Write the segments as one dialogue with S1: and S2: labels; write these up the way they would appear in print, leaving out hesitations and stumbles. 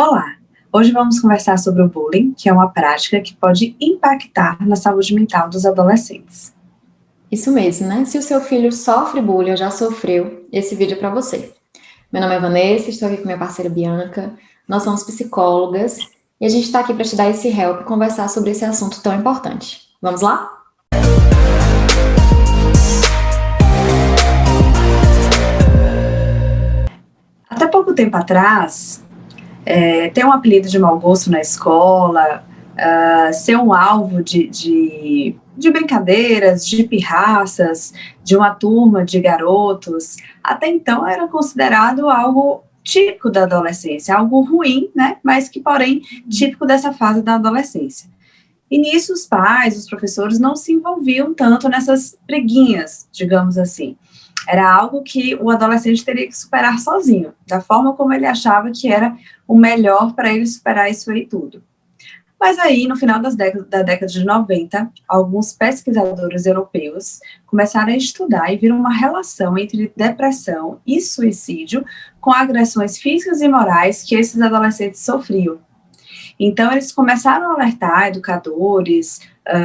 S1: Olá! Hoje vamos conversar sobre o bullying, que é uma prática que pode impactar na saúde mental dos adolescentes.
S2: Isso mesmo, né? Se o seu filho sofre bullying ou já sofreu, esse vídeo é para você. Meu nome é Vanessa, estou aqui com minha parceira Bianca, nós somos psicólogas e a gente está aqui para te dar esse help e conversar sobre esse assunto tão importante. Vamos lá?
S1: Até pouco tempo atrás, ter um apelido de mau gosto na escola, ser um alvo de brincadeiras, de pirraças, de uma turma de garotos, até então era considerado algo típico da adolescência, algo ruim, né, mas que, porém, típico dessa fase da adolescência. E nisso os pais, os professores não se envolviam tanto nessas briguinhas, digamos assim. Era algo que o adolescente teria que superar sozinho, da forma como ele achava que era o melhor para ele superar isso aí tudo. Mas aí, no final da década de 90, alguns pesquisadores europeus começaram a estudar e viram uma relação entre depressão e suicídio com agressões físicas e morais que esses adolescentes sofriam. Então, eles começaram a alertar educadores,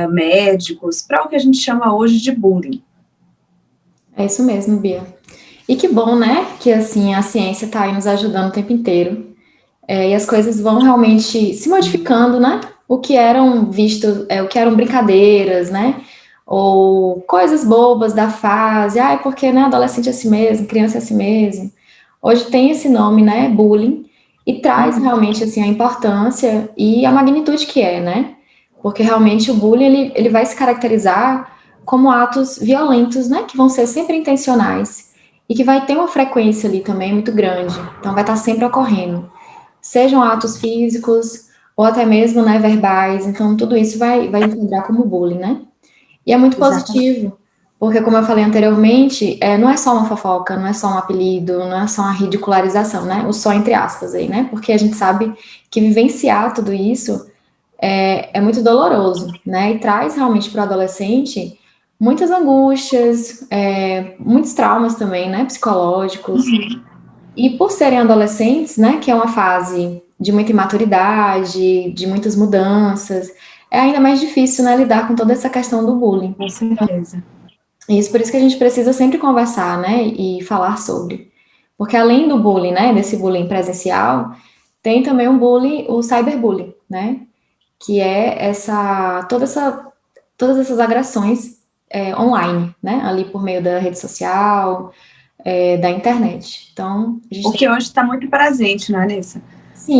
S1: médicos, para o que a gente chama hoje de bullying.
S2: É isso mesmo, Bia. E que bom, né? Que assim a ciência está aí nos ajudando o tempo inteiro. E as coisas vão realmente se modificando, né? O que eram vistos, o que eram brincadeiras, né? Ou coisas bobas da fase, porque né, adolescente é assim mesmo, criança é assim mesmo. Hoje tem esse nome, né? Bullying, e traz realmente assim a importância e a magnitude que é, né? Porque realmente o bullying ele vai se caracterizar como atos violentos, né? Que vão ser sempre intencionais e que vai ter uma frequência ali também muito grande. Então vai estar sempre ocorrendo, sejam atos físicos ou até mesmo, né, verbais. Então, tudo isso vai enquadrar como bullying, né? E é muito
S1: Exatamente.
S2: positivo, porque, como eu falei anteriormente, não é só uma fofoca, não é só um apelido, não é só uma ridicularização, né? O só entre aspas aí, né? Porque a gente sabe que vivenciar tudo isso é muito doloroso, né? E traz realmente para o adolescente muitas angústias, muitos traumas também, né? Psicológicos. E por serem adolescentes, né, que é uma fase de muita imaturidade, de muitas mudanças, é ainda mais difícil, né, lidar com toda essa questão do bullying.
S1: Com certeza.
S2: Isso por isso que a gente precisa sempre conversar, né, e falar sobre. Porque além do bullying, né, desse bullying presencial, tem também um bullying, o cyberbullying, né, que é todas essas agressões online, né, ali por meio da rede social, da internet. Então, a gente
S1: O
S2: tem
S1: que hoje está muito presente, não é, Nessa? O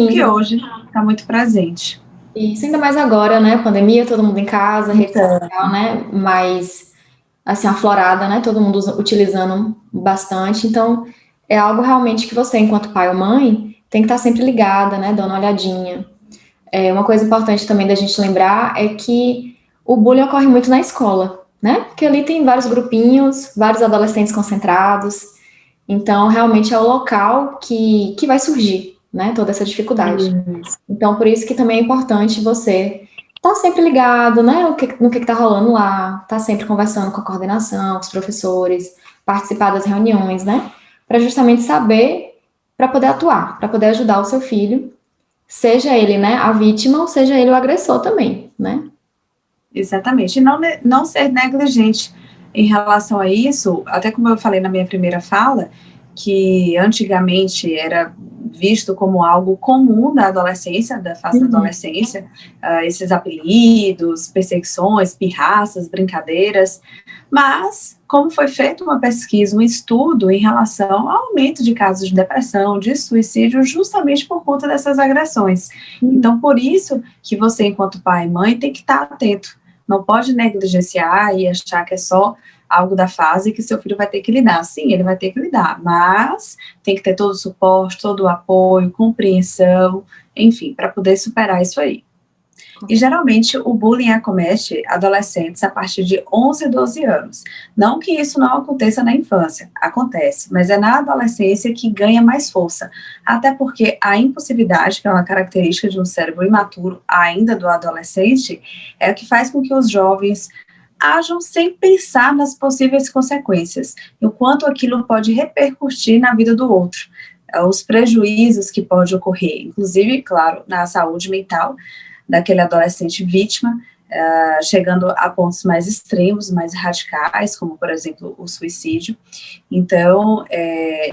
S1: que
S2: sim.
S1: hoje está muito presente.
S2: Isso, ainda mais agora, né? Pandemia, todo mundo em casa, rede
S1: Então,
S2: social, né? Mais, assim, aflorada, né? Todo mundo utilizando bastante. Então, é algo realmente que você, enquanto pai ou mãe, tem que estar sempre ligada, né? Dando uma olhadinha. Uma coisa importante também da gente lembrar é que o bullying ocorre muito na escola, né? Porque ali tem vários grupinhos, vários adolescentes concentrados. Então, realmente é o local que vai surgir, né? Toda essa dificuldade. Então, por isso que também é importante você estar sempre ligado, né, no que está rolando lá, estar sempre conversando com a coordenação, com os professores, participar das reuniões, né, para justamente saber, para poder atuar, para poder ajudar o seu filho, seja ele, né, a vítima ou seja ele o agressor também, né.
S1: exatamente. E não ser negligente em relação a isso, até como eu falei na minha primeira fala, que antigamente era visto como algo comum da adolescência, da fase da
S2: Uhum.
S1: adolescência, esses apelidos, perseguições, pirraças, brincadeiras, mas como foi feita uma pesquisa, um estudo em relação ao aumento de casos de depressão, de suicídio, justamente por conta dessas agressões. Então, por isso que você, enquanto pai e mãe, tem que estar atento, não pode negligenciar e achar que é só algo da fase que seu filho vai ter que lidar. Sim, ele vai ter que lidar, mas tem que ter todo o suporte, todo o apoio, compreensão, enfim, para poder superar isso aí. E geralmente o bullying acomete adolescentes a partir de 11, 12 anos. Não que isso não aconteça na infância, acontece, mas é na adolescência que ganha mais força. Até porque a impulsividade, que é uma característica de um cérebro imaturo ainda do adolescente, é o que faz com que os jovens ajam sem pensar nas possíveis consequências e o quanto aquilo pode repercutir na vida do outro. os prejuízos que pode ocorrer, inclusive, claro, na saúde mental daquele adolescente vítima, chegando a pontos mais extremos, mais radicais, como, por exemplo, o suicídio. Então,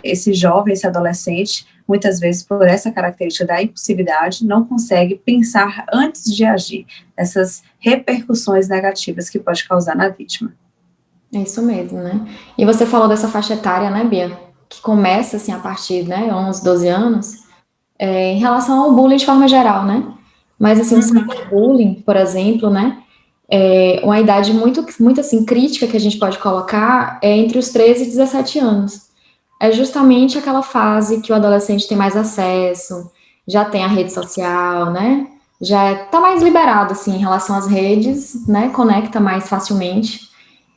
S1: esse jovem, esse adolescente, muitas vezes, por essa característica da impulsividade, não consegue pensar antes de agir, essas repercussões negativas que pode causar na vítima.
S2: É isso mesmo, né? E você falou dessa faixa etária, né, Bia? Que começa, assim, a partir, né, 11, 12 anos, em relação ao bullying de forma geral, né? Mas, assim, o cyberbullying, por exemplo, né, uma idade muito, muito, assim, crítica que a gente pode colocar é entre os 13 e 17 anos. É justamente aquela fase que o adolescente tem mais acesso, já tem a rede social, né? Já tá mais liberado, assim, em relação às redes, né? Conecta mais facilmente.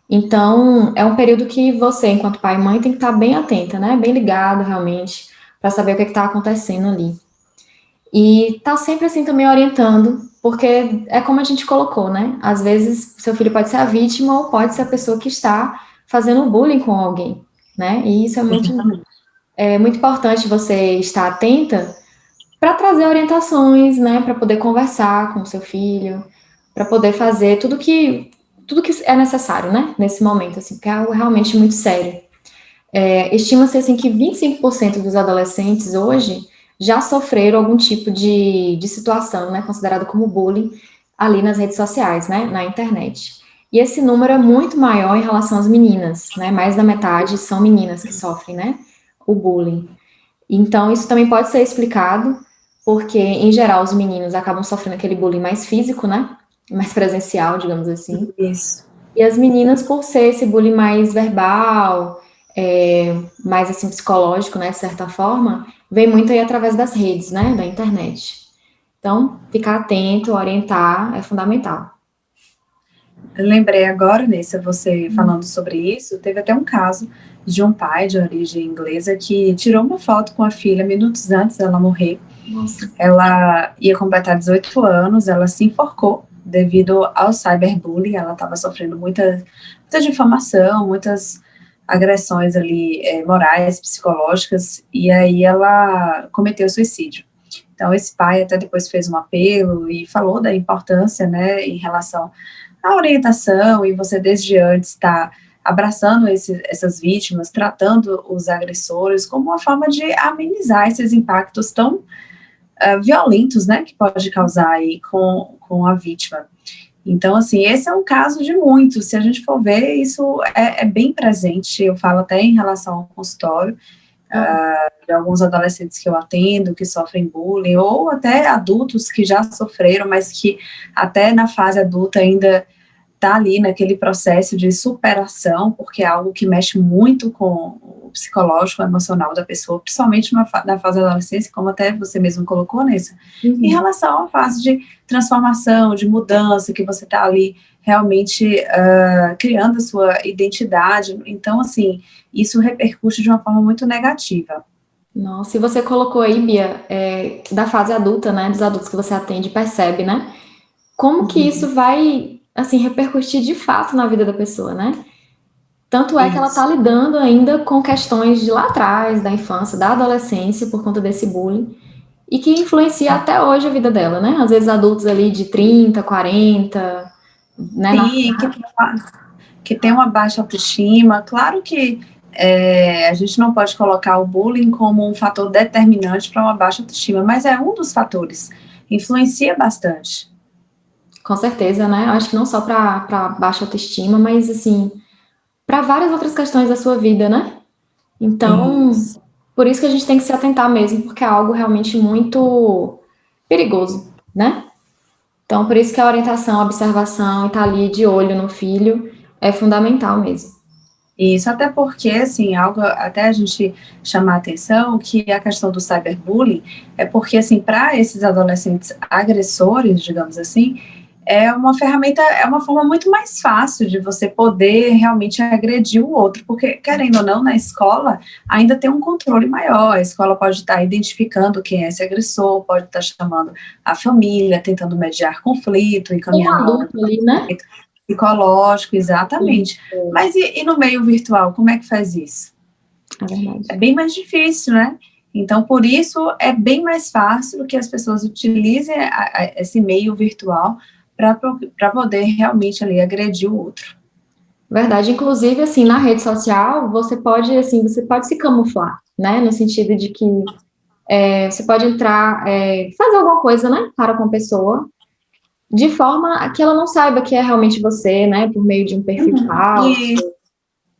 S2: Então, é um período que você, enquanto pai e mãe, tem que estar bem atenta, né? Bem ligado, realmente, para saber o que está acontecendo ali. E tá sempre, assim, também orientando, porque é como a gente colocou, né? Às vezes, seu filho pode ser a vítima ou pode ser a pessoa que está fazendo bullying com alguém, né? E isso é muito importante você estar atenta para trazer orientações, né? Para poder conversar com o seu filho, para poder fazer tudo que é necessário, né, nesse momento, assim, porque é algo realmente muito sério. Estima-se, assim, que 25% dos adolescentes hoje já sofreram algum tipo de situação, né, considerado como bullying, ali nas redes sociais, né, na internet. E esse número é muito maior em relação às meninas, né, mais da metade são meninas que sofrem, né, o bullying. Então, isso também pode ser explicado, porque, em geral, os meninos acabam sofrendo aquele bullying mais físico, né, mais presencial, digamos assim.
S1: Isso.
S2: E as meninas, por ser esse bullying mais verbal, mais assim psicológico, né, de certa forma, vem muito aí através das redes, né, da internet. Então, ficar atento, orientar é fundamental.
S1: Eu lembrei agora, Nessa, você falando sobre isso, teve até um caso de um pai de origem inglesa que tirou uma foto com a filha minutos antes dela morrer.
S2: Nossa.
S1: Ela ia completar 18 anos, ela se enforcou devido ao cyberbullying, ela estava sofrendo muita difamação, muitas agressões ali morais, psicológicas, e aí ela cometeu suicídio. Então esse pai até depois fez um apelo e falou da importância, né, em relação à orientação, e você desde antes está abraçando essas vítimas, tratando os agressores como uma forma de amenizar esses impactos tão violentos, né, que pode causar aí com a vítima. Então, assim, esse é um caso de muitos, se a gente for ver, isso é bem presente, eu falo até em relação ao consultório, de alguns adolescentes que eu atendo, que sofrem bullying, ou até adultos que já sofreram, mas que até na fase adulta ainda está ali naquele processo de superação, porque é algo que mexe muito com o psicológico, o emocional da pessoa, principalmente na fase da adolescência, como até você mesmo colocou, Nessa, em relação à fase de transformação, de mudança, que você está ali realmente criando a sua identidade. Então, assim, isso repercute de uma forma muito negativa.
S2: Nossa, e você colocou aí, Bia, da fase adulta, né, dos adultos que você atende, percebe, né? Como que isso vai, assim, repercutir de fato na vida da pessoa, né? Tanto é que ela tá lidando ainda com questões de lá atrás, da infância, da adolescência, por conta desse bullying, e que influencia até hoje a vida dela, né? Às vezes adultos ali de 30, 40, né?
S1: Sim, que tem uma baixa autoestima. Claro que a gente não pode colocar o bullying como um fator determinante para uma baixa autoestima, mas é um dos fatores, influencia bastante.
S2: Com certeza, né? Acho que não só para baixa autoestima, mas assim, para várias outras questões da sua vida, né? Então, por isso que a gente tem que se atentar mesmo, porque é algo realmente muito perigoso, né? Então, por isso que a orientação, a observação e estar ali de olho no filho é fundamental mesmo.
S1: Isso, até porque, assim, algo até a gente chamar a atenção, que a questão do cyberbullying é porque, assim, para esses adolescentes agressores, digamos assim, é uma ferramenta, é uma forma muito mais fácil de você poder realmente agredir o outro, porque, querendo ou não, na escola ainda tem um controle maior, a escola pode estar identificando quem é esse agressor, pode estar chamando a família, tentando mediar conflito, encaminhando
S2: Um adulto ali, né?
S1: psicológico, exatamente.
S2: Sim.
S1: Mas e no meio virtual, como é que faz isso?
S2: É verdade.
S1: É bem mais difícil, né? Então, por isso, é bem mais fácil que as pessoas utilizem esse meio virtual para poder realmente ali agredir o outro.
S2: Verdade, inclusive, assim, na rede social, você pode, assim, você pode se camuflar, né, no sentido de que você pode entrar, fazer alguma coisa, né, para com a pessoa, de forma que ela não saiba que é realmente você, né, por meio de um perfil falso,
S1: E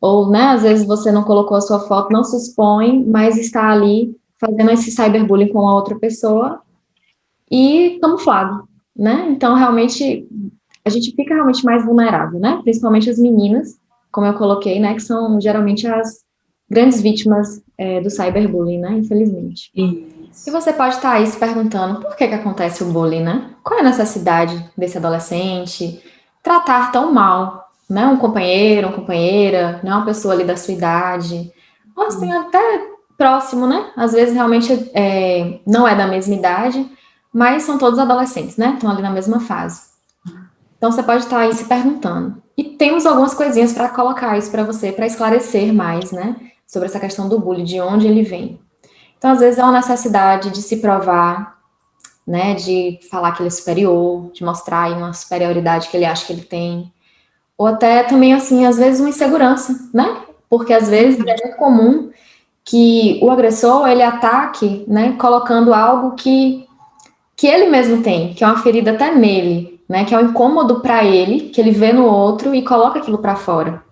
S2: ou, né, às vezes você não colocou a sua foto, não se expõe, mas está ali fazendo esse cyberbullying com a outra pessoa e camuflado, né, então, realmente, a gente fica realmente mais vulnerável, né, principalmente as meninas, como eu coloquei, né, que são geralmente as grandes vítimas do cyberbullying, né, infelizmente. E
S1: isso.
S2: você pode estar aí se perguntando por que acontece o bullying, né? Qual é a necessidade desse adolescente tratar tão mal, né? Um companheiro, uma companheira, né? Uma pessoa ali da sua idade, ou assim, até próximo, né? Às vezes realmente não é da mesma idade, mas são todos adolescentes, né? Estão ali na mesma fase. Então você pode estar aí se perguntando. E temos algumas coisinhas para colocar isso para você, para esclarecer mais, né? Sobre essa questão do bullying, de onde ele vem. Então, às vezes, é uma necessidade de se provar, né, de falar que ele é superior, de mostrar aí uma superioridade que ele acha que ele tem, ou até também, assim, às vezes uma insegurança, né, porque às vezes é muito comum que o agressor, ele ataque, né, colocando algo que ele mesmo tem, que é uma ferida até nele, né, que é um incômodo para ele, que ele vê no outro e coloca aquilo para fora.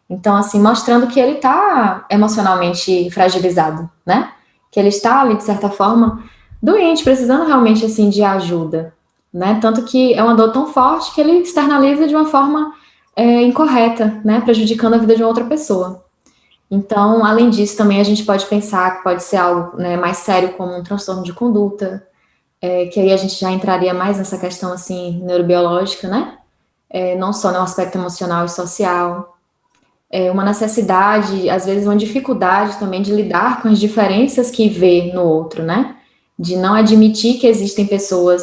S2: Então, assim, mostrando que ele está emocionalmente fragilizado, né? Que ele está ali, de certa forma, doente, precisando realmente, assim, de ajuda, né? Tanto que é uma dor tão forte que ele externaliza de uma forma incorreta, né? Prejudicando a vida de uma outra pessoa. Então, além disso, também a gente pode pensar que pode ser algo, né, mais sério, como um transtorno de conduta, que aí a gente já entraria mais nessa questão, assim, neurobiológica, né? Não só no aspecto emocional e social, uma necessidade, às vezes uma dificuldade também de lidar com as diferenças que vê no outro, né? De não admitir que existem pessoas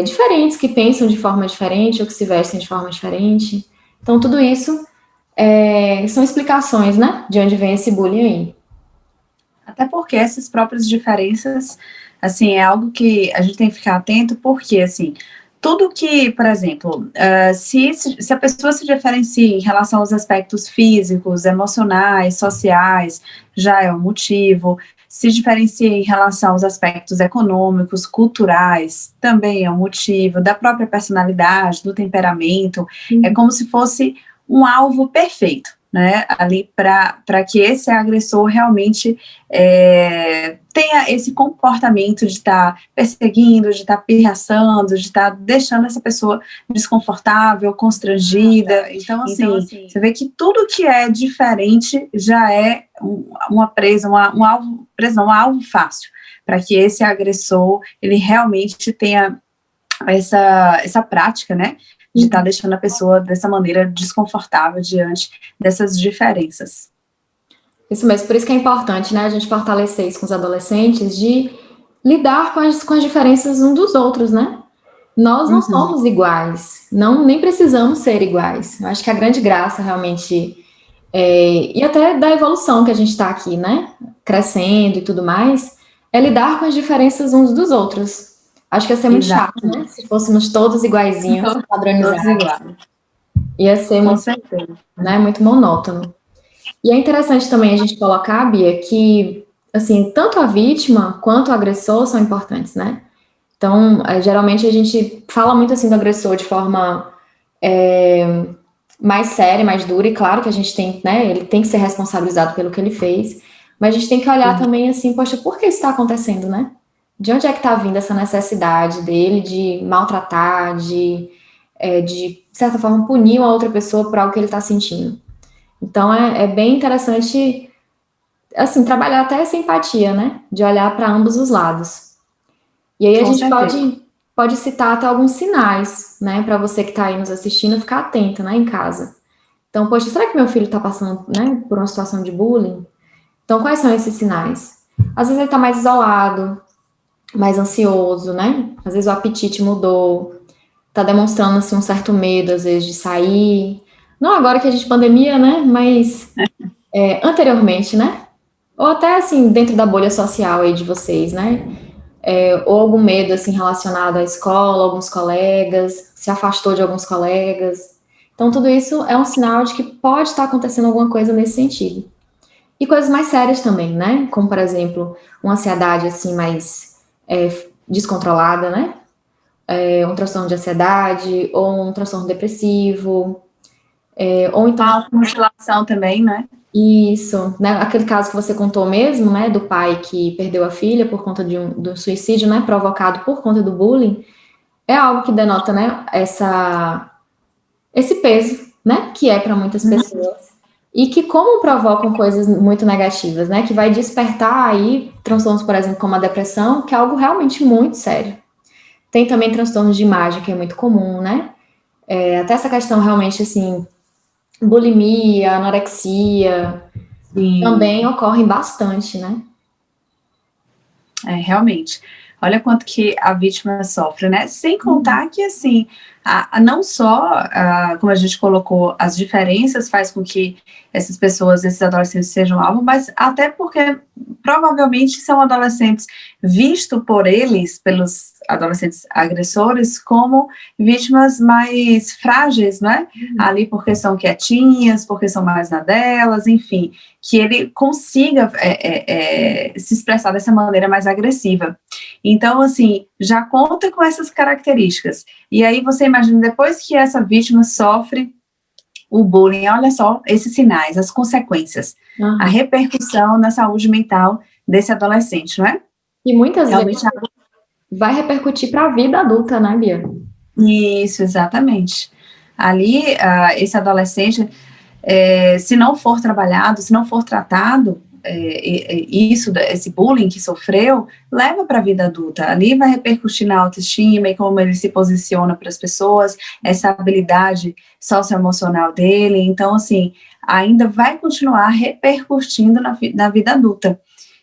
S2: diferentes, que pensam de forma diferente ou que se vestem de forma diferente. Então, tudo isso são explicações, né? De onde vem esse bullying aí.
S1: Até porque essas próprias diferenças, assim, é algo que a gente tem que ficar atento, porque, assim, tudo que, por exemplo, se a pessoa se diferencia em relação aos aspectos físicos, emocionais, sociais, já é um motivo. Se diferencia em relação aos aspectos econômicos, culturais, também é um motivo. Da própria personalidade, do temperamento, é como se fosse um alvo perfeito, né, ali para que esse agressor realmente tenha esse comportamento de estar perseguindo, de estar pirraçando, de estar deixando essa pessoa desconfortável, constrangida. Então, assim, você vê que tudo que é diferente já é uma presa, um alvo, presa, um alvo fácil, para que esse agressor, ele realmente tenha essa prática, né, de estar deixando a pessoa dessa maneira desconfortável diante dessas diferenças.
S2: Isso mesmo, por isso que é importante, né, a gente fortalecer isso com os adolescentes, de lidar com as diferenças uns dos outros, né? Nós não somos iguais, nem precisamos ser iguais. Eu acho que a grande graça realmente, e até da evolução que a gente está aqui, né, crescendo e tudo mais, é lidar com as diferenças uns dos outros. Acho que ia ser muito chato, né, se fôssemos todos iguaizinhos, padronizados. Ia ser muito, né, muito monótono. E é interessante também a gente colocar, Bia, que, assim, tanto a vítima quanto o agressor são importantes, né? Então, geralmente a gente fala muito, assim, do agressor de forma mais séria, mais dura, e claro que a gente tem, né, ele tem que ser responsabilizado pelo que ele fez, mas a gente tem que olhar também, assim, poxa, por que isso está acontecendo, né? De onde é que está vindo essa necessidade dele de maltratar, de certa forma, punir uma outra pessoa por algo que ele está sentindo? Então, é bem interessante, assim, trabalhar até essa empatia, né? De olhar para ambos os lados. E aí a gente pode citar até alguns sinais, né? Para você que está aí nos assistindo, ficar atento, né? Em casa. Então, poxa, será que meu filho está passando, né? Por uma situação de bullying? Então, quais são esses sinais? Às vezes ele está mais isolado, mais ansioso, né? Às vezes o apetite mudou, está demonstrando, assim, um certo medo, às vezes, de sair. Não agora que a gente pandemia, né? Mas anteriormente, né? Ou até, assim, dentro da bolha social aí de vocês, né? Ou algum medo, assim, relacionado à escola, alguns colegas, se afastou de alguns colegas. Então, tudo isso é um sinal de que pode estar acontecendo alguma coisa nesse sentido. E coisas mais sérias também, né? Como, por exemplo, uma ansiedade, assim, mais descontrolada, né? Um transtorno de ansiedade, ou um transtorno depressivo, ou então...
S1: A automutilação também, né?
S2: Isso, né? Aquele caso que você contou mesmo, né? Do pai que perdeu a filha por conta do suicídio, né? Provocado por conta do bullying, é algo que denota, né? Esse peso, né? Que é para muitas pessoas. E que, como provocam coisas muito negativas, né? Que vai despertar aí transtornos, por exemplo, como a depressão, que é algo realmente muito sério. Tem também transtornos de imagem, que é muito comum, né? Até essa questão realmente, assim, bulimia, anorexia, também ocorrem bastante, né?
S1: Realmente. Olha quanto que a vítima sofre, né? Sem contar que, assim, não só, como a gente colocou, as diferenças faz com que essas pessoas, esses adolescentes sejam alvo, mas até porque provavelmente são adolescentes vistos por eles, pelos adolescentes agressores, como vítimas mais frágeis, né? Ali porque são quietinhas, porque são mais na delas, enfim, que ele consiga se expressar dessa maneira mais agressiva. Então, assim, já conta com essas características. E aí você imagina, depois que essa vítima sofre o bullying, olha só esses sinais, as consequências, a repercussão na saúde mental desse adolescente, não é?
S2: E muitas vezes vai repercutir para a vida adulta, né, Bia?
S1: Isso, exatamente. Ali, esse adolescente, se não for trabalhado, se não for tratado, esse bullying que sofreu, leva para a vida adulta. Ali vai repercutir na autoestima e como ele se posiciona para as pessoas, essa habilidade socioemocional dele. Então, assim, ainda vai continuar repercutindo na vida adulta.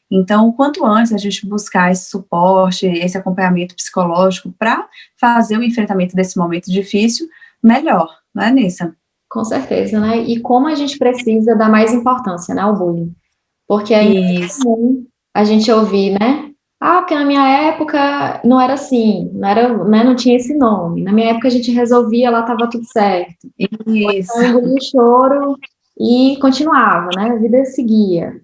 S1: Então, quanto antes a gente buscar esse suporte, esse acompanhamento psicológico para fazer o enfrentamento desse momento difícil, melhor, não é, Nessa?
S2: Com certeza, né? E como a gente precisa dar mais importância, né, ao bullying. Porque é comum a gente ouvir, né? Porque na minha época não era assim, não era, né, não tinha esse nome. Na minha época a gente resolvia, lá estava tudo certo.
S1: Isso.
S2: Então engolia o choro e continuava, né? A vida seguia.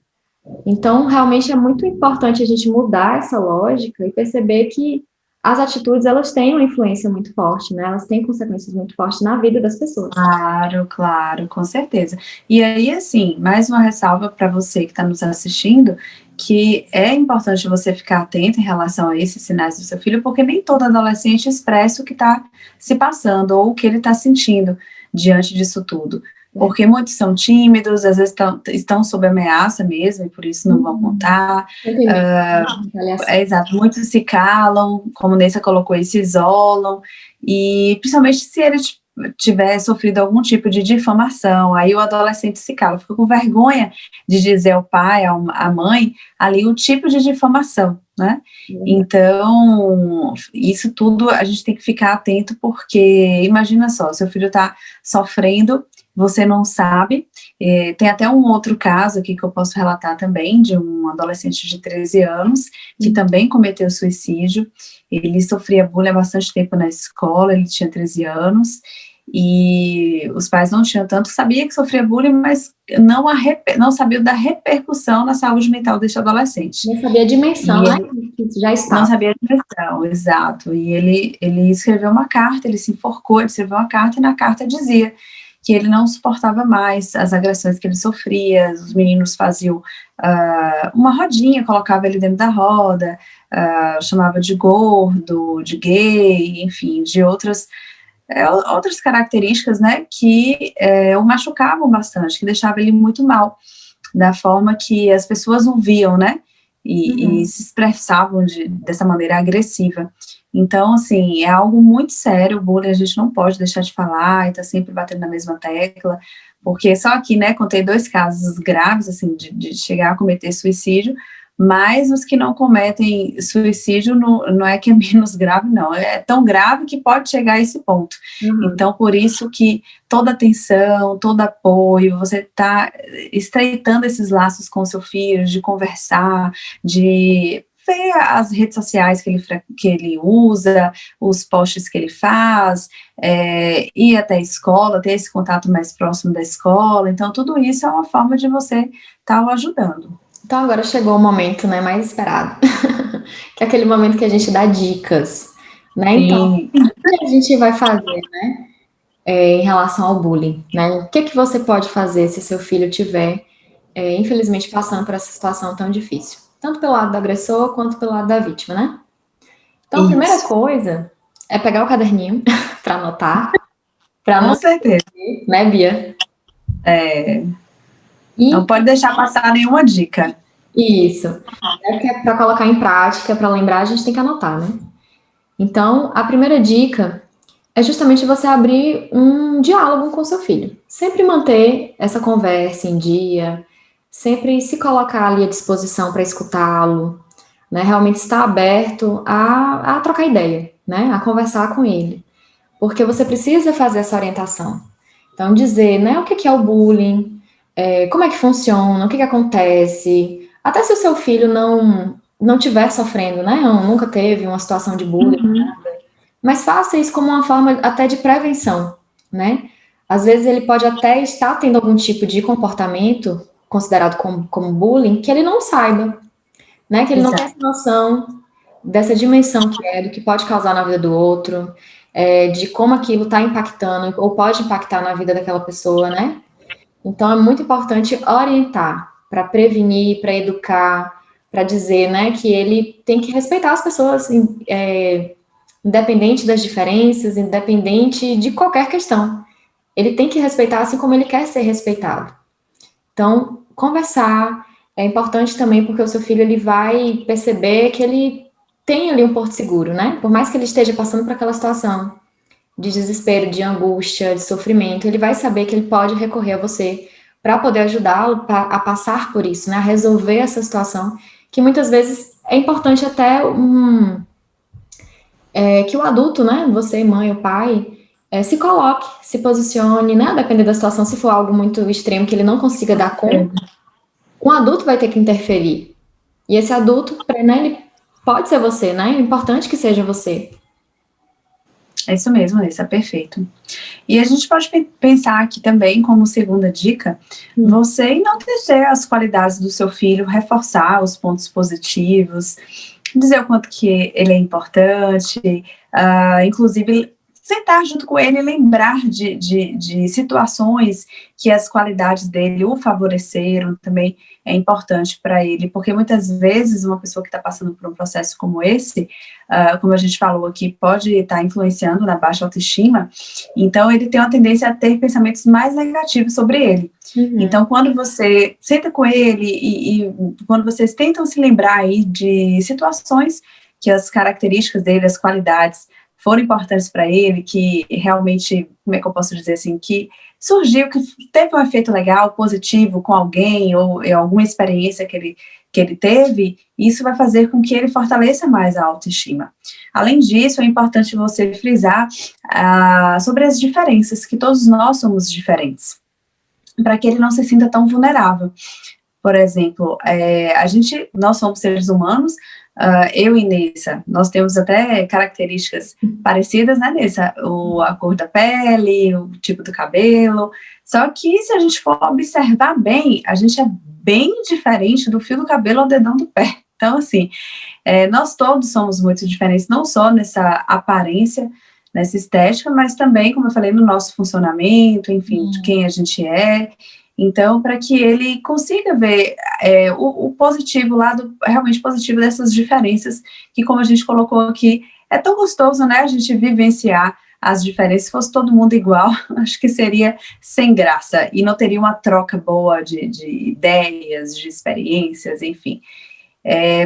S2: Então, realmente é muito importante a gente mudar essa lógica e perceber que as atitudes, elas têm uma influência muito forte, né? Elas têm consequências muito fortes na vida das pessoas.
S1: Claro, claro, com certeza. E aí, assim, mais uma ressalva para você que está nos assistindo, que é importante você ficar atento em relação a esses sinais do seu filho, porque nem todo adolescente expressa o que está se passando ou o que ele está sentindo diante disso tudo. Porque muitos são tímidos, às vezes estão sob ameaça mesmo, e por isso não vão contar. Exato, muitos se calam, como Nessa colocou, e se isolam, e principalmente se eles tiver sofrido algum tipo de difamação, aí o adolescente se cala, fica com vergonha de dizer ao pai, à mãe, ali o tipo de difamação, né? Então, isso tudo a gente tem que ficar atento, porque imagina só, seu filho está sofrendo, você não sabe. Tem até um outro caso aqui que eu posso relatar também, de um adolescente de 13 anos, que também cometeu suicídio. Ele sofria bullying há bastante tempo na escola, ele tinha 13 anos, e os pais não tinham tanto, sabia que sofria bullying, mas não sabia da repercussão na saúde mental deste adolescente.
S2: Não sabia a dimensão, né? Que já estava.
S1: Não sabia a dimensão, exato. E ele escreveu uma carta, ele se enforcou, ele escreveu uma carta, e na carta dizia que ele não suportava mais as agressões que ele sofria, os meninos faziam uma rodinha, colocava ele dentro da roda, chamava de gordo, de gay, enfim, de outras características, né, que o machucavam bastante, que deixavam ele muito mal, da forma que as pessoas o viam, né, e se expressavam dessa maneira agressiva. Então, assim, é algo muito sério, o bullying a gente não pode deixar de falar, e tá sempre batendo na mesma tecla, porque só aqui, né, contei 2 casos graves, assim, de chegar a cometer suicídio, mas os que não cometem suicídio não é que é menos grave, não, é tão grave que pode chegar a esse ponto. Então, por isso que toda atenção, todo apoio, você está estreitando esses laços com o seu filho, de conversar, de ver as redes sociais que ele usa, os posts que ele faz, ir até a escola, ter esse contato mais próximo da escola. Então, tudo isso é uma forma de você estar o ajudando.
S2: Então, agora chegou o momento, né, mais esperado, que é aquele momento que a gente dá dicas, né? Então, o que a gente vai fazer, né, em relação ao bullying, né? O que você pode fazer se seu filho tiver, infelizmente, passando por essa situação tão difícil? Tanto pelo lado do agressor, quanto pelo lado da vítima, né? Então, a primeira coisa é pegar o caderninho para anotar, para
S1: Com certeza.
S2: Né, Bia?
S1: Não pode deixar passar nenhuma dica.
S2: Isso. Para colocar em prática, para lembrar, a gente tem que anotar, né? Então, a primeira dica é justamente você abrir um diálogo com seu filho. Sempre manter essa conversa em dia, sempre se colocar ali à disposição para escutá-lo, né? Realmente estar aberto a trocar ideia, né? A conversar com ele. Porque você precisa fazer essa orientação. Então, dizer, né, o que é o bullying, como é que funciona, o que acontece. Até se o seu filho não estiver sofrendo, né, nunca teve uma situação de bullying, nada, mas faça isso como uma forma até de prevenção, né? Às vezes ele pode até estar tendo algum tipo de comportamento considerado como bullying que ele não saiba, né? Que ele não tem essa noção dessa dimensão que do que pode causar na vida do outro, de como aquilo está impactando ou pode impactar na vida daquela pessoa, né? Então é muito importante orientar para prevenir, para educar, para dizer, né, que ele tem que respeitar as pessoas, independente das diferenças, independente de qualquer questão. Ele tem que respeitar assim como ele quer ser respeitado. Então, conversar é importante também porque o seu filho ele vai perceber que ele tem ali um porto seguro, né? Por mais que ele esteja passando por aquela situação de desespero, de angústia, de sofrimento, ele vai saber que ele pode recorrer a você para poder ajudá-lo a passar por isso, né? A resolver essa situação, que muitas vezes é importante até que o adulto, né? Você, mãe ou pai, se coloque, se posicione, né? Dependendo da situação, se for algo muito extremo que ele não consiga dar conta, um adulto vai ter que interferir. E esse adulto, né, ele pode ser você, né? É importante que seja você.
S1: É isso mesmo, isso é perfeito. E a gente pode pensar aqui também, como segunda dica, você enaltecer as qualidades do seu filho, reforçar os pontos positivos, dizer o quanto que ele é importante, inclusive sentar junto com ele e lembrar de situações que as qualidades dele o favoreceram também é importante para ele, porque muitas vezes uma pessoa que está passando por um processo como esse, como a gente falou aqui, pode estar influenciando na baixa autoestima, então ele tem uma tendência a ter pensamentos mais negativos sobre ele. Então, quando você senta com ele e quando vocês tentam se lembrar aí de situações que as características dele, as qualidades foram importantes para ele, que realmente, como é que eu posso dizer assim, que surgiu, que teve um efeito legal, positivo com alguém, ou alguma experiência que ele teve, isso vai fazer com que ele fortaleça mais a autoestima. Além disso, é importante você frisar sobre as diferenças, que todos nós somos diferentes, para que ele não se sinta tão vulnerável. Por exemplo, nós somos seres humanos, eu e Nessa, nós temos até características parecidas, né, Nessa? A cor da pele, o tipo do cabelo, só que se a gente for observar bem, a gente é bem diferente do fio do cabelo ao dedão do pé. Então, assim, nós todos somos muito diferentes, não só nessa aparência, nessa estética, mas também, como eu falei, no nosso funcionamento, enfim, de quem a gente é. Então, para que ele consiga ver o positivo, o lado realmente positivo dessas diferenças, que como a gente colocou aqui, é tão gostoso, né, a gente vivenciar as diferenças. Se fosse todo mundo igual, acho que seria sem graça, e não teria uma troca boa de ideias, de experiências, enfim.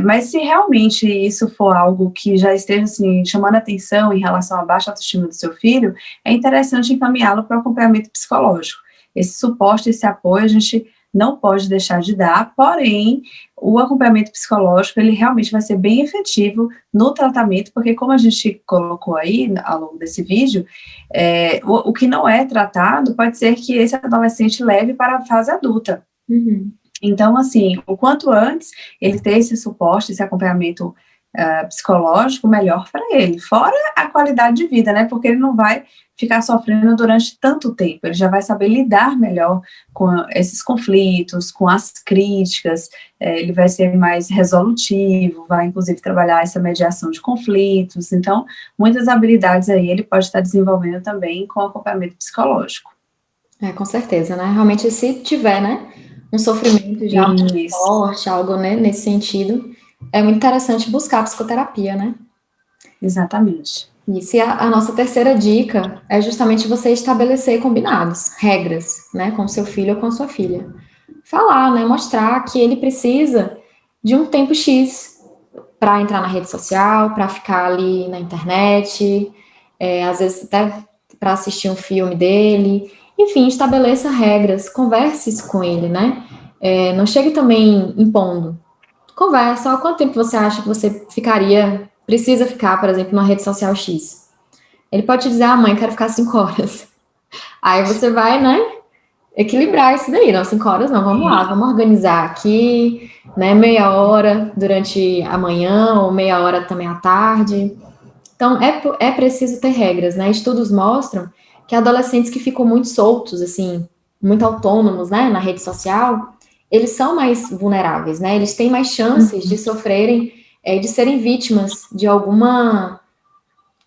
S1: Mas se realmente isso for algo que já esteja assim, chamando atenção em relação à baixa autoestima do seu filho, é interessante encaminhá-lo para o acompanhamento psicológico. Esse suporte, esse apoio, a gente não pode deixar de dar, porém, o acompanhamento psicológico, ele realmente vai ser bem efetivo no tratamento, porque como a gente colocou aí ao longo desse vídeo, o que não é tratado pode ser que esse adolescente leve para a fase adulta.
S2: Uhum.
S1: Então, assim, o quanto antes ele ter esse suporte, esse acompanhamento psicológico, melhor para ele. Fora a qualidade de vida, né? Porque ele não vai ficar sofrendo durante tanto tempo, ele já vai saber lidar melhor com esses conflitos, com as críticas, ele vai ser mais resolutivo, vai inclusive trabalhar essa mediação de conflitos, então, muitas habilidades aí ele pode estar desenvolvendo também com acompanhamento psicológico.
S2: Com certeza, né? Realmente, se tiver, né, um sofrimento já muito forte, algo, né, nesse sentido, é muito interessante buscar psicoterapia, né?
S1: Exatamente.
S2: Isso, e a nossa terceira dica é justamente você estabelecer combinados, regras, né, com seu filho ou com sua filha. Falar, né, mostrar que ele precisa de um tempo X para entrar na rede social, para ficar ali na internet, às vezes até para assistir um filme dele. Enfim, estabeleça regras, converse isso com ele, né? Não chegue também impondo. Conversa, ó, quanto tempo você acha que você precisa ficar, por exemplo, numa rede social X? Ele pode te dizer, mãe, quero ficar 5 horas. Aí você vai, né, equilibrar isso daí, não, 5 horas não, vamos lá, vamos organizar aqui, né, meia hora durante a manhã ou meia hora também à tarde. Então, é preciso ter regras, né? Estudos mostram que adolescentes que ficam muito soltos, assim, muito autônomos, né, na rede social, eles são mais vulneráveis, né? Eles têm mais chances de sofrerem, de serem vítimas de alguma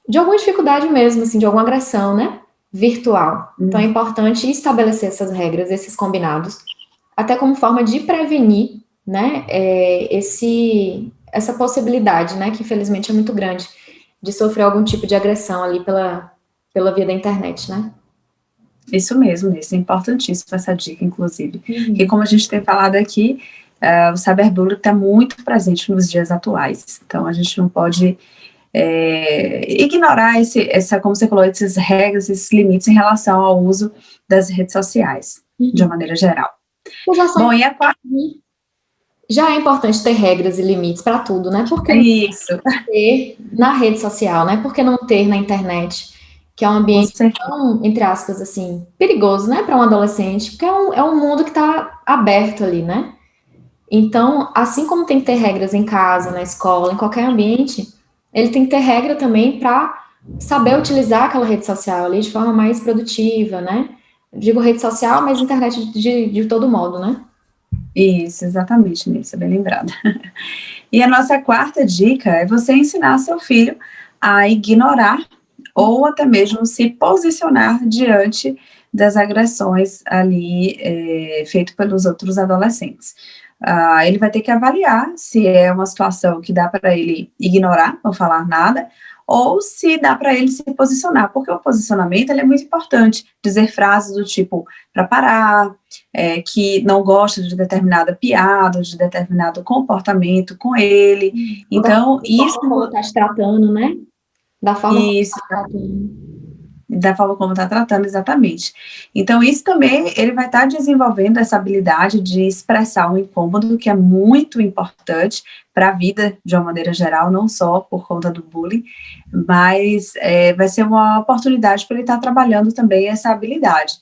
S2: dificuldade mesmo, assim, de alguma agressão, né? Virtual. Então, é importante estabelecer essas regras, esses combinados, até como forma de prevenir, né, essa possibilidade, né, que infelizmente é muito grande, de sofrer algum tipo de agressão ali pela via da internet, né?
S1: Isso mesmo, isso é importantíssimo, essa dica, inclusive. Porque como a gente tem falado aqui, o cyberbullying está muito presente nos dias atuais, então a gente não pode ignorar como você falou, essas regras, esses limites em relação ao uso das redes sociais, de uma maneira geral. Bom, e a quarta...
S2: Já é importante ter regras e limites para tudo, né? Porque ter na rede social, né? Por que não ter na internet, que é um ambiente tão, entre aspas, assim, perigoso, né, para um adolescente, porque é um mundo que está aberto ali, né? Então, assim como tem que ter regras em casa, na escola, em qualquer ambiente, ele tem que ter regra também para saber utilizar aquela rede social ali de forma mais produtiva, né? Digo rede social, mas internet de todo modo, né?
S1: Isso, exatamente, Nilce, bem lembrada. E a nossa quarta dica é você ensinar seu filho a ignorar ou até mesmo se posicionar diante das agressões ali feito pelos outros adolescentes. Ele vai ter que avaliar se é uma situação que dá para ele ignorar, não falar nada, ou se dá para ele se posicionar, porque o posicionamento ele é muito importante, dizer frases do tipo, para parar, que não gosta de determinada piada, de determinado comportamento com ele, então isso...
S2: Como está te tratando, né? Da forma como está tratando.
S1: Da forma como está tratando, exatamente. Então, isso também, ele vai estar desenvolvendo essa habilidade de expressar um incômodo, que é muito importante para a vida, de uma maneira geral, não só por conta do bullying, mas vai ser uma oportunidade para ele estar trabalhando também essa habilidade.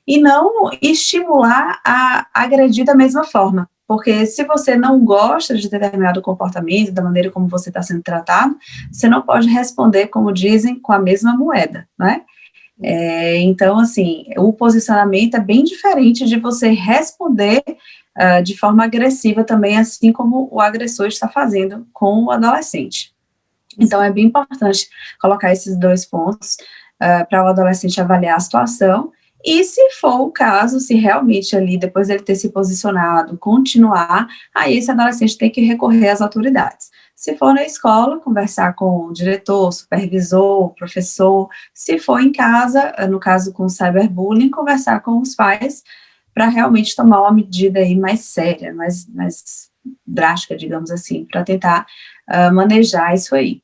S1: E não estimular a agredir da mesma forma, porque se você não gosta de determinado comportamento, da maneira como você está sendo tratado, você não pode responder, como dizem, com a mesma moeda, né? Então, assim, o posicionamento é bem diferente de você responder de forma agressiva também, assim como o agressor está fazendo com o adolescente. Então, é bem importante colocar esses 2 pontos para o adolescente avaliar a situação, e se for o caso, se realmente ali, depois dele ter se posicionado, continuar, aí esse adolescente tem que recorrer às autoridades. Se for na escola, conversar com o diretor, supervisor, professor. Se for em casa, no caso com o cyberbullying, conversar com os pais para realmente tomar uma medida aí mais séria, mais drástica, digamos assim, para tentar manejar isso aí.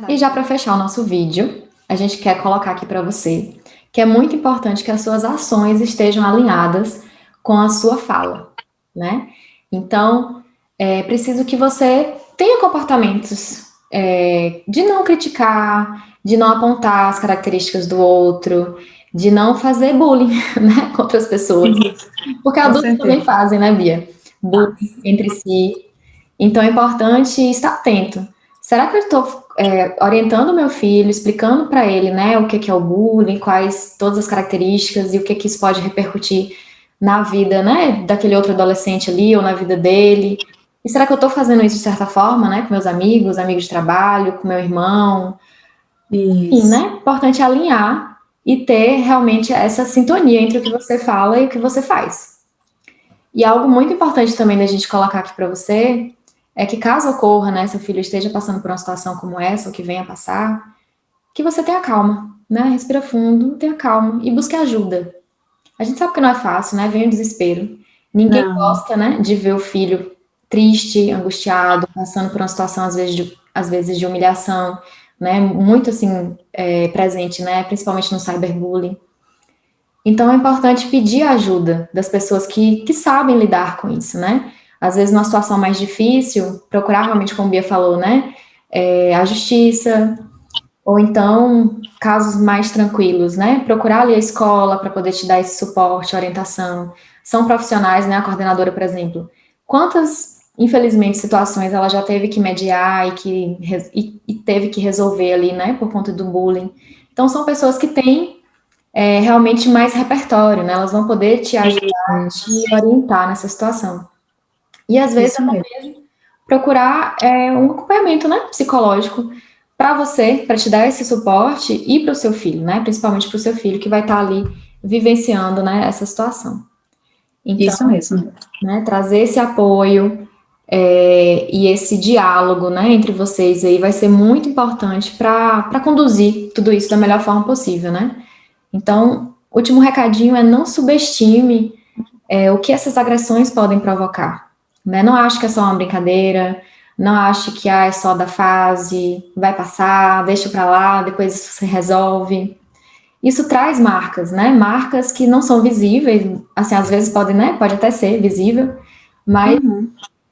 S2: E já para fechar o nosso vídeo, a gente quer colocar aqui para você que é muito importante que as suas ações estejam alinhadas com a sua fala, né? Então, é preciso que você tenha comportamentos de não criticar, de não apontar as características do outro, de não fazer bullying, né, contra as pessoas. Porque
S1: Com
S2: adultos
S1: certeza.
S2: também fazem, né, Bia? Bullying entre si. Então é importante estar atento. Será que eu estou orientando o meu filho, explicando para ele, né, o que é o bullying, quais todas as características e o que isso pode repercutir na vida, né, daquele outro adolescente ali ou na vida dele? E será que eu estou fazendo isso de certa forma, né, com meus amigos, amigos de trabalho, com meu irmão? Sim,
S1: Isso.
S2: né? Importante alinhar e ter realmente essa sintonia entre o que você fala e o que você faz. E algo muito importante também da gente colocar aqui para você é que caso ocorra, né, seu filho esteja passando por uma situação como essa, ou que venha passar, que você tenha calma, né? Respira fundo, tenha calma e busque ajuda. A gente sabe que não é fácil, né? Vem o desespero. Ninguém
S1: Não.
S2: gosta, né, de ver o filho triste, angustiado, passando por uma situação às vezes de humilhação, né? Muito assim presente, né? Principalmente no cyberbullying. Então é importante pedir ajuda das pessoas que sabem lidar com isso, né? Às vezes, numa situação mais difícil, procurar realmente, como a Bia falou, né? A justiça, ou então casos mais tranquilos, né? Procurar ali a escola para poder te dar esse suporte, orientação. São profissionais, né? A coordenadora, por exemplo. Quantas, infelizmente, situações ela já teve que mediar e teve que resolver ali, né? Por conta do bullying. Então, são pessoas que têm realmente mais repertório, né? Elas vão poder te ajudar, te orientar nessa situação. E às vezes
S1: Isso
S2: até
S1: mesmo.
S2: mesmo procurar um acompanhamento, né, psicológico para você, para te dar esse suporte e para o seu filho, né? Principalmente para o seu filho que vai estar ali vivenciando, né, essa situação. Então,
S1: Isso mesmo.
S2: né, trazer esse apoio e esse diálogo, né, entre vocês aí vai ser muito importante para conduzir tudo isso da melhor forma possível, né? Então, o último recadinho é não subestime o que essas agressões podem provocar. Né? Não acho que é só uma brincadeira, não acho que é só da fase, vai passar, deixa para lá, depois isso se resolve. Isso traz marcas, né? Marcas que não são visíveis, assim, às vezes pode, né? Pode até ser visível, mas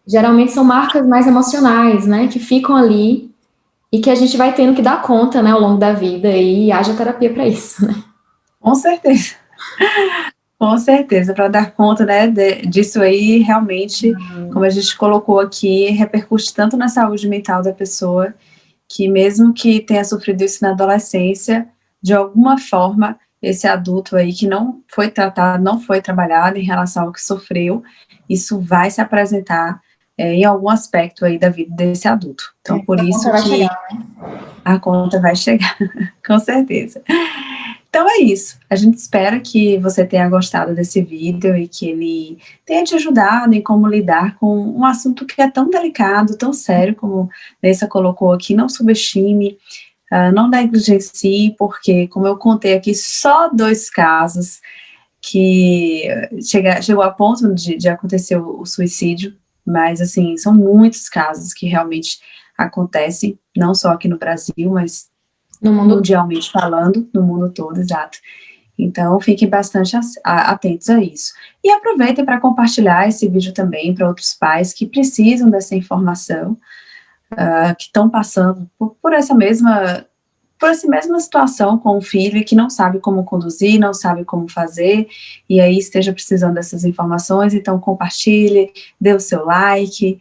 S2: geralmente são marcas mais emocionais, né? Que ficam ali e que a gente vai tendo que dar conta, né? Ao longo da vida e haja terapia para isso, né?
S1: Com certeza. Com certeza, para dar conta, né, disso aí, realmente, como a gente colocou aqui, repercute tanto na saúde mental da pessoa, que mesmo que tenha sofrido isso na adolescência, de alguma forma, esse adulto aí que não foi tratado, não foi trabalhado em relação ao que sofreu, isso vai se apresentar em algum aspecto aí da vida desse adulto. Então, por isso que a conta vai chegar, com certeza. Então é isso, a gente espera que você tenha gostado desse vídeo e que ele tenha te ajudado em como lidar com um assunto que é tão delicado, tão sério, como Nessa colocou aqui. Não subestime, não negligencie, porque, como eu contei aqui, só 2 casos que chegou a ponto de acontecer o suicídio, mas, assim, são muitos casos que realmente acontecem, não só aqui no Brasil, mas mundialmente falando, no mundo todo, exato. Então, fiquem bastante atentos a isso. E aproveitem para compartilhar esse vídeo também para outros pais que precisam dessa informação, que estão passando por essa mesma situação com o filho e que não sabe como conduzir, não sabe como fazer, e aí esteja precisando dessas informações. Então compartilhe, dê o seu like,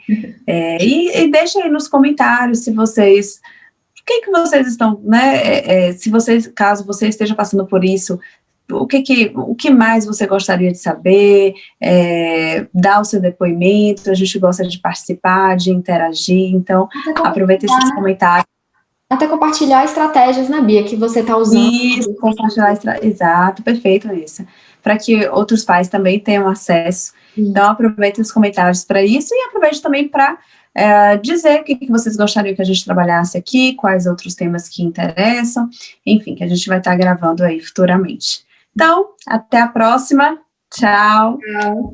S1: e deixe aí nos comentários se vocês, o que vocês estão, né, se vocês, caso você esteja passando por isso, o que mais você gostaria de saber, dá o seu depoimento, a gente gosta de participar, de interagir, então aproveita esses comentários.
S2: Até compartilhar estratégias, né, Bia, que você está usando.
S1: Isso, compartilhar, exato, perfeito isso, para que outros pais também tenham acesso. Então aproveite os comentários para isso e aproveite também para dizer o que vocês gostariam que a gente trabalhasse aqui, quais outros temas que interessam, enfim, que a gente vai estar gravando aí futuramente. Então, até a próxima, tchau!
S2: Tchau.